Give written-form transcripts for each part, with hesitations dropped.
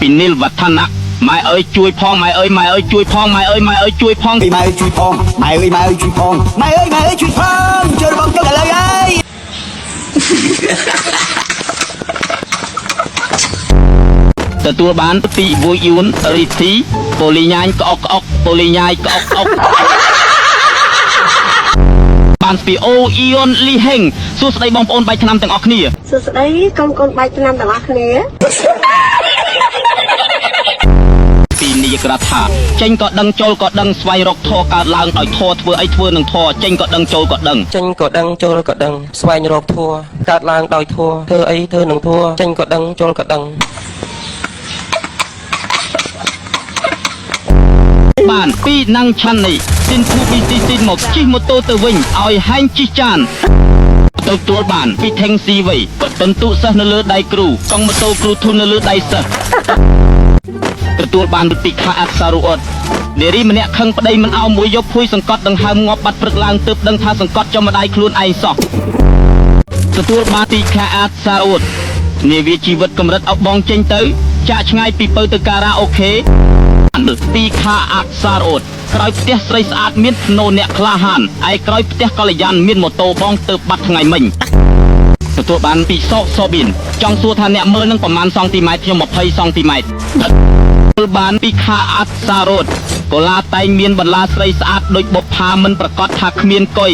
ពីនីលវឌ្ឍនៈម៉ែអើយជួយផងម៉ែអើយម៉ែអើយជួយផងម៉ែអើយម៉ែអើយជួយផងម៉ែអើយជួយផងម៉ែអើយម៉ែអើយជួយផងម៉ែអើយម៉ែអើយជួយផងជួយបងទឹកឥឡូវអើយទទួលបានពីវួយយួនរីធីប៉ូលីញ៉ាញក្អុកក្អុកប៉ូលីញ៉ាយក្អុកក្អុកបានពីអូអ៊ីយ៉ុនលីហេងសួស្តីបងប្អូនបែកឆ្នាំទាំងអស់គ្នាសួស្តីកូនបែកឆ្នាំទាំងអស់គ្នាពីនាយករដ្ឋាចេញក៏ដឹងចូលក៏ដឹងស្វែងរកធម៌កើតឡើងដោយធម៌ធ្វើអីធ្វើនឹងធម៌ចេញក៏ដឹងចូលក៏ដឹងចេញក៏ដឹងចូលក៏ដឹងស្វែងរកធម៌កើតឡើងដោយធម៌ធ្វើអីធ្វើនឹងធម៌ចេញក៏ដឹងចូលក៏ដឹងបានពីណាំងឆាន់នេះស៊ីនភូពីទីស៊ីនមកជិះម៉ូតូទៅវិញឲ្យហែងជិះចានទទួលបានពីថេងស៊ីវៃបន្ទុសិស្សនៅលើដៃគ្រូកង់ម៉ូតូគ្រូធុននៅលើដៃសិស្សទទួលបានពីខាអសារអត់នារីម្នាក់ខឹងប្តីមិនអោមួយយកភួយសង្កត់ដង្ហើមងាប់បាត់ព្រឹកឡើងទើបដឹងថាសង្កត់ចំម្ដាយខ្លួនឯងសោះទទួលបានពីខាអសារអត់នាវាជីវិតកម្រិតអោបងចេញទៅចាក់ឆ្ងាយពីពៅទៅការ៉ាអូខេពីខាអសារអត់ក្រោយផ្ទះស្រីស្អាតមានភ្នោអ្នកក្លាហានឯក្រោយផ្ទះកល្យានមានម៉ូតូបងទៅបាត់ថ្ងៃមិញទទួលបានពីសោកសប៊ីនចង់សួរថាអ្នកមើលនឹងប្រមាណសង់ទីម៉ែត្រខ្ញុំ20សង់ទីម៉ែត្រទទួលបានពីខាអសារអត់កូឡាតែងមានបន្លាស្រីស្អាតដូចបុប្ផាមិនប្រកាសថាគ្មានកុយ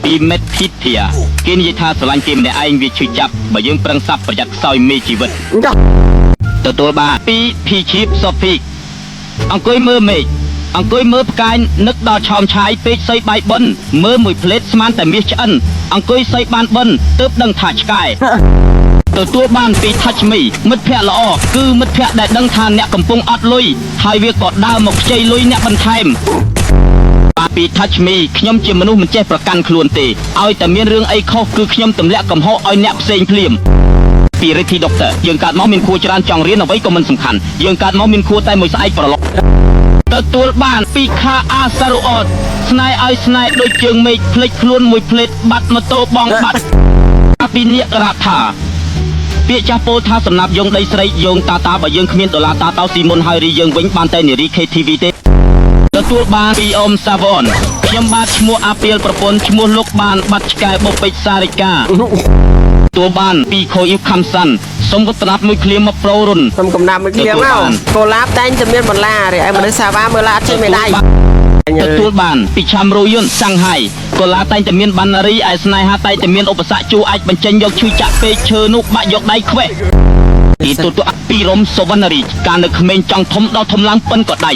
ពីមេតភីធាគេនិយាយថាស្រឡាញ់គេម្នាក់ឯងវាឈឺចាប់បើយើងប្រឹងសាប់ប្រយ័ត្នខ្សោយមេជីវិតទទួលបានពីភីឈីបសូហ្វីកអង្គុយមើលមេឃអង្គុយមើលផ្កាយនឹកដល់ឆោមឆាយពេកសៃបាយបិនមើលមួយផ្លេតស្មានតែមាសឆ្អិនអង្គុយសៃបានបិនទើបដឹងថាឆ្កែទទួលបានពី Touch Me មិត្តភ័ក្តិល្អគឺមិត្តភ័ក្តិដែលដឹងថាអ្នកកំពុងអត់លុយហើយវាក៏ដើរមកខ្ចីលុយអ្នកបន្ថែមបាទពី Touch Me ខ្ញុំជាមនុស្សមិនចេះប្រកាន់ខ្លួនទេឲ្យតែមានរឿងអីខុសគឺខ្ញុំទម្លាក់កំហុសឲ្យអ្នកផ្សេងភ្លាមពីរិទ្ធីដុកទ័រយើងកើតមកមានខួរច្រើនចង់រៀនអ្វីក៏មិនសំខាន់យើងកើតមកមានខួរតែមួយស្អែកប្រឡប់ទទួលបានពីខាអាសារអត់ស្នេហ៍ឲ្យស្នេហ៍ដូចជើងមេឃភ្លេចខ្លួនមួយផ្លេតបាត់ម៉ូតូបងបាត់ពីនាយករដ្ឋាពាក្យចាស់ពោលថាសំណាប់យងដីស្រីយងតាបើយើងគ្មានដុល្លារតាតោស៊ីមុនហើយរីយើងវិញបានតែនារី KTV ទេទទួលបានពីអ៊ំសាវ៉នខ្ញុំបាទឈ្មោះអាពីលប្រពន្ធឈ្មោះលោកបានបាត់ឆ្កែបុពេជ្រសារិកាទទួលបានពីខូអ៊ីវខំសាន់សូមក៏ត្រាប់មួយឃ្លាមកប្រូរុនសូមកំណាប់មួយឃ្លាមកកូឡាបតែងតែមានបន្លារីឯមនុស្សសាវ៉ាមើលឡាអត់ចេញមេដៃទទួលបានពីឆាំរូយុនសាំងហៃកូឡាតែងតែមានបណ្ណារីឯស្នេហាតែងតែមានឧបសគ្គជួអាចបញ្ចេញយកឈឺចាក់ពេកឈើនោះបាក់យកដៃខ្វេះទីទទួលពីរំសវណ្ណរីកាលនៅក្មេងចង់ធំដល់ធំឡើងប៉ិនក៏ដៃ